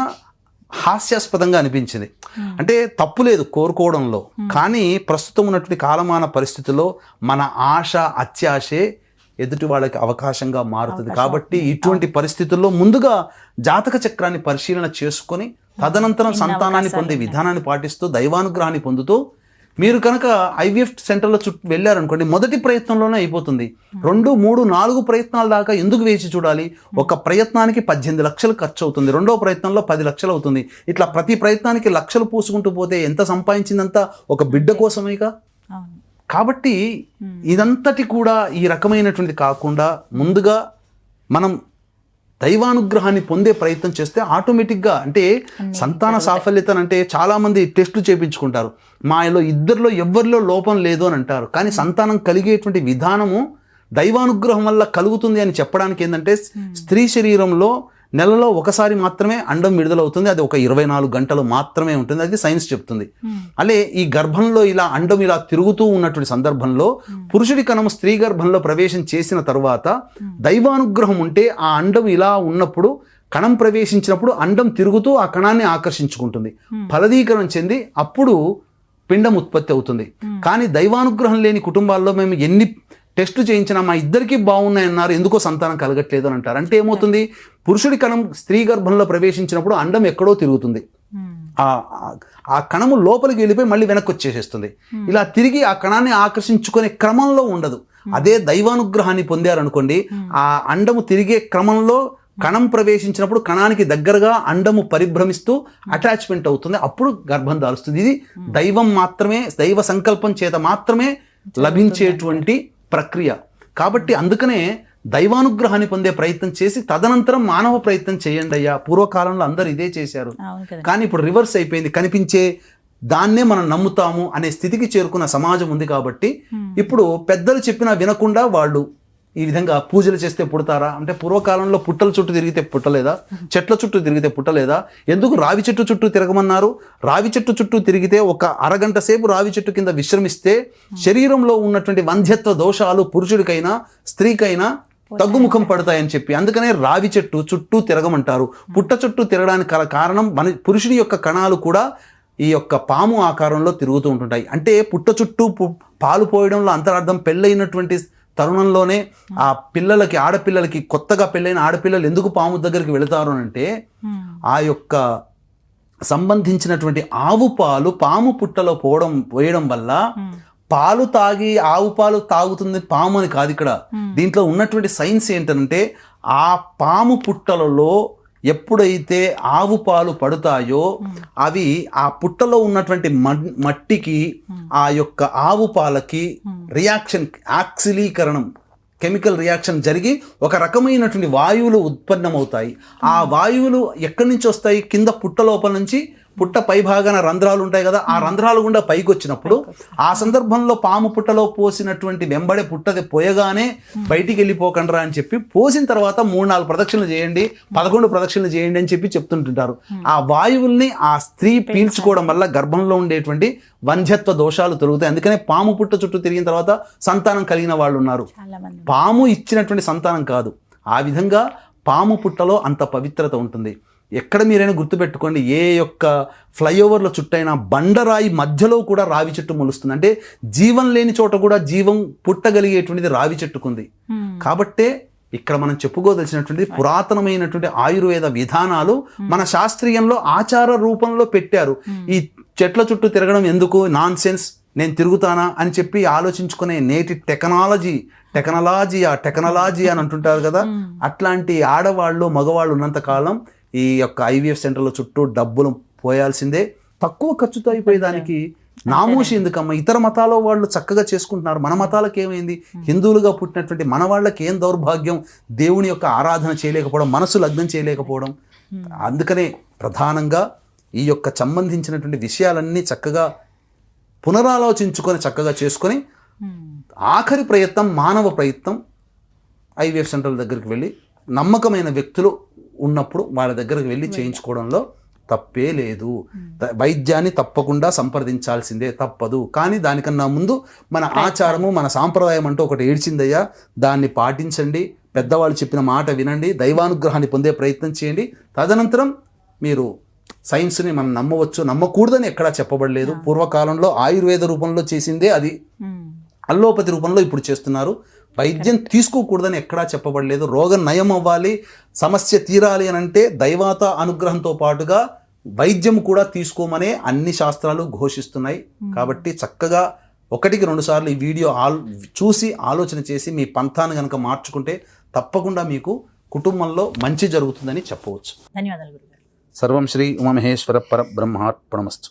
హాస్యాస్పదంగా అనిపించింది. అంటే తప్పు లేదు కోరుకోవడంలో, కానీ ప్రస్తుతం ఉన్నటువంటి కాలమాన పరిస్థితుల్లో మన ఆశ అత్యాశే ఎదుటి వాళ్ళకి అవకాశంగా మారుతుంది. కాబట్టి ఇటువంటి పరిస్థితుల్లో ముందుగా జాతక చక్రాన్ని పరిశీలన చేసుకొని తదనంతరం సంతానాన్ని పొందే విధానాన్ని పాటిస్తూ దైవానుగ్రహాన్ని పొందుతూ మీరు కనుక IVF సెంటర్లో వెళ్ళారనుకోండి, మొదటి ప్రయత్నంలోనే అయిపోతుంది. 2, 3, 4 ప్రయత్నాల దాకా ఎందుకు వేచి చూడాలి? ఒక ప్రయత్నానికి 18 లక్షలు ఖర్చు అవుతుంది, రెండో ప్రయత్నంలో 10 లక్షలు అవుతుంది. ఇట్లా ప్రతి ప్రయత్నానికి లక్షలు పూసుకుంటూ పోతే ఎంత సంపాదించిందంతా ఒక బిడ్డ కోసమేగా. కాబట్టి ఇదంతటి కూడా ఈ రకమైనటువంటి కాకుండా ముందుగా మనం దైవానుగ్రహాన్ని పొందే ప్రయత్నం చేస్తే ఆటోమేటిక్గా, అంటే సంతాన సాఫల్యత అంటే చాలామంది టెస్టులు చేయించుకుంటారు, మాలో ఇద్దరిలో ఎవరిలో లోపం లేదు అని అంటారు. కానీ సంతానం కలిగేటువంటి విధానము దైవానుగ్రహం వల్ల కలుగుతుంది అని చెప్పడానికి ఏంటంటే, స్త్రీ శరీరంలో నెలలో ఒకసారి మాత్రమే అండం విడుదలవుతుంది, అది ఒక 24 గంటలు మాత్రమే ఉంటుంది, అది సైన్స్ చెప్తుంది. అలే ఈ గర్భంలో ఇలా అండం ఇలా తిరుగుతూ ఉన్నటువంటి సందర్భంలో పురుషుడి కణము స్త్రీ గర్భంలో ప్రవేశం చేసిన తర్వాత దైవానుగ్రహం ఉంటే ఆ అండం ఇలా ఉన్నప్పుడు, కణం ప్రవేశించినప్పుడు అండం తిరుగుతూ ఆ కణాన్ని ఆకర్షించుకుంటుంది, ఫలదీకరణ చెంది అప్పుడు పిండం ఉత్పత్తి అవుతుంది. కానీ దైవానుగ్రహం లేని కుటుంబాల్లో మేము ఎన్ని టెస్ట్ చేయించిన మా ఇద్దరికి బాగున్నాయి అన్నారు, ఎందుకో సంతానం కలగట్లేదు అని అంటారు. అంటే ఏమవుతుంది, పురుషుడి కణం స్త్రీ గర్భంలో ప్రవేశించినప్పుడు అండం ఎక్కడో తిరుగుతుంది, ఆ కణము లోపలికి వెళ్ళిపోయి మళ్ళీ వెనక్కి వచ్చేసేస్తుంది. ఇలా తిరిగి ఆ కణాన్ని ఆకర్షించుకునే క్రమంలో ఉండదు. అదే దైవానుగ్రహాన్ని పొందారనుకోండి, ఆ అండము తిరిగే క్రమంలో కణం ప్రవేశించినప్పుడు కణానికి దగ్గరగా అండము పరిభ్రమిస్తూ అటాచ్మెంట్ అవుతుంది, అప్పుడు గర్భం దాలుస్తుంది. ఇది దైవం మాత్రమే, దైవ సంకల్పం చేత మాత్రమే లభించేటువంటి ప్రక్రియ. కాబట్టి అందుకనే దైవానుగ్రహాన్ని పొందే ప్రయత్నం చేసి తదనంతరం మానవ ప్రయత్నం చేయండి అయ్యా. పూర్వకాలంలో అందరూ ఇదే చేశారు, కానీ ఇప్పుడు రివర్స్ అయిపోయింది. కనిపించే దాన్నే మనం నమ్ముతాము అనే స్థితికి చేరుకున్న సమాజం ఉంది. కాబట్టి ఇప్పుడు పెద్దలు చెప్పినా వినకుండా వాళ్ళు ఈ విధంగా పూజలు చేస్తే పుడతారా అంటే, పూర్వకాలంలో పుట్టల చుట్టూ తిరిగితే పుట్టలేదా, చెట్ల చుట్టూ తిరిగితే పుట్టలేదా? ఎందుకు రావి చెట్టు చుట్టూ తిరగమన్నారు? రావి చెట్టు చుట్టూ తిరిగితే ఒక అరగంట సేపు రావి చెట్టు కింద విశ్రమిస్తే శరీరంలో ఉన్నటువంటి వంధ్యత్వ దోషాలు పురుషుడికైనా స్త్రీకైనా తగ్గుముఖం పడతాయని చెప్పి, అందుకనే రావి చెట్టు చుట్టూ తిరగమంటారు. పుట్ట చుట్టూ తిరగడానికి గల కారణం పురుషుడి యొక్క కణాలు కూడా ఈ యొక్క పాము ఆకారంలో తిరుగుతూ ఉంటుంటాయి. అంటే పుట్ట చుట్టూ పాలు పోయడంలో అంతరార్థం పెళ్ళైనటువంటి తరుణంలోనే ఆ పిల్లలకి, ఆడపిల్లలకి, కొత్తగా పెళ్ళైన ఆడపిల్లలు ఎందుకు పాము దగ్గరికి వెళతారు అంటే, ఆ యొక్క సంబంధించినటువంటి ఆవు పాలు పాము పుట్టలో పోయడం వల్ల పాలు తాగి ఆవు పాలు తాగుతుంది పాము అని కాదు ఇక్కడ. దీంట్లో ఉన్నటువంటి సైన్స్ ఏంటంటే, ఆ పాము పుట్టలలో ఎప్పుడైతే ఆవు పాలు పడతాయో అవి ఆ పుట్టలో ఉన్నటువంటి మట్టికి ఆ యొక్క ఆవు పాలకి రియాక్షన్, ఆక్సిలీకరణం, కెమికల్ రియాక్షన్ జరిగి ఒక రకమైనటువంటి వాయువులు ఉత్పన్నమవుతాయి. ఆ వాయువులు ఎక్కడి నుంచి వస్తాయి? కింద పుట్ట లోపల నుంచి, పుట్ట పై భాగాన రంధ్రాలు ఉంటాయి కదా, ఆ రంధ్రాలు గుండా పైకి వచ్చినప్పుడు ఆ సందర్భంలో పాము పుట్టలో పోసినటువంటి వెంబడే పుట్టది పోయగానే బయటికి వెళ్ళిపోకండ్రా అని చెప్పి, పోసిన తర్వాత 3-4 ప్రదక్షిణలు చేయండి, 11 ప్రదక్షిణలు చేయండి అని చెప్పి చెప్తుంటుంటారు. ఆ వాయువుల్ని ఆ స్త్రీ పీల్చుకోవడం వల్ల గర్భంలో ఉండేటువంటి వంధ్యత్వ దోషాలు తొలుగుతాయి. అందుకనే పాము పుట్ట చుట్టూ తిరిగిన తర్వాత సంతానం కలిగిన వాళ్ళు ఉన్నారు. పాము ఇచ్చినటువంటి సంతానం కాదు. ఆ విధంగా పాము పుట్టలో అంత పవిత్రత ఉంటుంది. ఎక్కడ మీరైనా గుర్తుపెట్టుకోండి, ఏ యొక్క ఫ్లైఓవర్ల చుట్టైనా బండరాయి మధ్యలో కూడా రావి చెట్టు మొలుస్తుంది. అంటే జీవం లేని చోట కూడా జీవం పుట్టగలిగేటువంటిది రావి చెట్టుకుంది. కాబట్టే ఇక్కడ మనం చెప్పుకోదలిసినటువంటి పురాతనమైనటువంటి ఆయుర్వేద విధానాలు మన శాస్త్రీయంలో ఆచార రూపంలో పెట్టారు. ఈ చెట్ల చుట్టూ తిరగడం ఎందుకు, నాన్ సెన్స్, నేను తిరుగుతానా అని చెప్పి ఆలోచించుకునే నేటి టెక్నాలజీ అని అంటుంటారు కదా, అట్లాంటి ఆడవాళ్ళు మగవాళ్ళు ఉన్నంతకాలం ఈ యొక్క IVF సెంటర్ల చుట్టూ డబ్బులు పోయాల్సిందే. తక్కువ ఖర్చుతో అయిపోయేదానికి నామోషి ఎందుకమ్మా? ఇతర మతాల వాళ్ళు చక్కగా చేసుకుంటున్నారు, మన మతాలకు ఏమైంది? హిందువులుగా పుట్టినటువంటి మన వాళ్ళకి ఏం దౌర్భాగ్యం? దేవుని యొక్క ఆరాధన చేయలేకపోవడం, మనసు లగ్నం చేయలేకపోవడం. అందుకనే ప్రధానంగా ఈ యొక్క సంబంధించినటువంటి విషయాలన్నీ చక్కగా పునరాలోచించుకొని చక్కగా చేసుకొని ఆఖరి ప్రయత్నం, మానవ ప్రయత్నం IVF సెంటర్ల దగ్గరికి వెళ్ళి నమ్మకమైన వ్యక్తులు ఉన్నప్పుడు వాళ్ళ దగ్గరకు వెళ్ళి చేయించుకోవడంలో తప్పే లేదు. వైద్యాన్ని తప్పకుండా సంప్రదించాల్సిందే, తప్పదు. కానీ దానికన్నా ముందు మన ఆచారము, మన సాంప్రదాయం అంటూ ఒకటి ఏడ్చిందయ్యా, దాన్ని పాటించండి, పెద్దవాళ్ళు చెప్పిన మాట వినండి, దైవానుగ్రహాన్ని పొందే ప్రయత్నం చేయండి. తదనంతరం మీరు సైన్స్ని మనం నమ్మవచ్చు, నమ్మకూడదని ఎక్కడా చెప్పబడలేదు. పూర్వకాలంలో ఆయుర్వేద రూపంలో చేసిందే అది, అల్లోపతి రూపంలో ఇప్పుడు చేస్తున్నారు. వైద్యం తీసుకోకూడదని ఎక్కడా చెప్పబడలేదు. రోగం నయం అవ్వాలి, సమస్య తీరాలి అని అంటే దైవాత అనుగ్రహంతో పాటుగా వైద్యం కూడా తీసుకోమనే అన్ని శాస్త్రాలు ఘోషిస్తున్నాయి. కాబట్టి చక్కగా 1-2 సార్లు ఈ వీడియో చూసి ఆలోచన చేసి మీ పంథాన్ని కనుక మార్చుకుంటే తప్పకుండా మీకు కుటుంబంలో మంచి జరుగుతుందని చెప్పవచ్చు. ధన్యవాదాలు గురుగారు. సర్వం శ్రీ ఉమామహేశ్వర పరబ్రహ్మార్పణమస్తు.